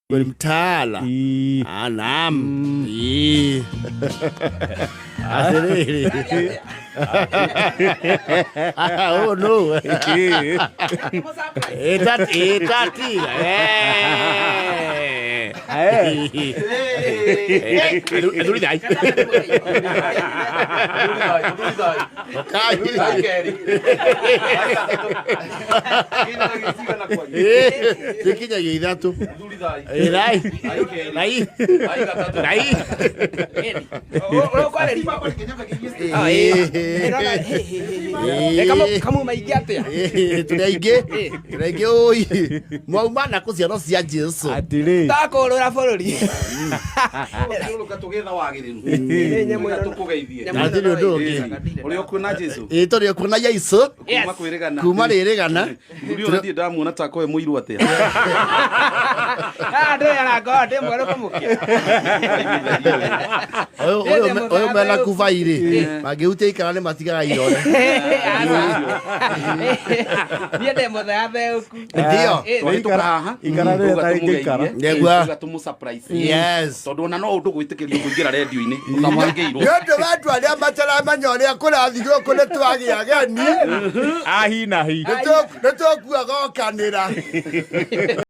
mtaala. Naam. Asiriri. Oh no. Etati. Eduri dai. Sikinya githatu. Dai. Kamu maingi atia? Turaingi oi. Mwauma na kuciaro cia Jesu. Atiri. Takurura bururi. Tugetha wagiriru. Tukugeithie. Atiri undu ungi. Uri okuona Jesu. Turi okuona Yesu. Kuma kwirigana. Kuma ririgana. Uri uri ndamuona takoe muiru atia. Ndo yana ngode mwero kumukia. Oyo mena Kufai ri. Magiutia ikara ni matigaga irore. Niĩ ndĩ mũtheatheuku. Ndio. Ikara haha. Ikara rĩ tarĩngĩ ikara. Negua. Gatumu surprise. Yes. Tondu ona no undu gwitikirio kuingira radio-ini. Ukamangĩirwo. Ndio watu aria mataramenya uria kurathigwo kune twagia ageni. Ahi na hi. Nĩ tũkuaga okanĩra.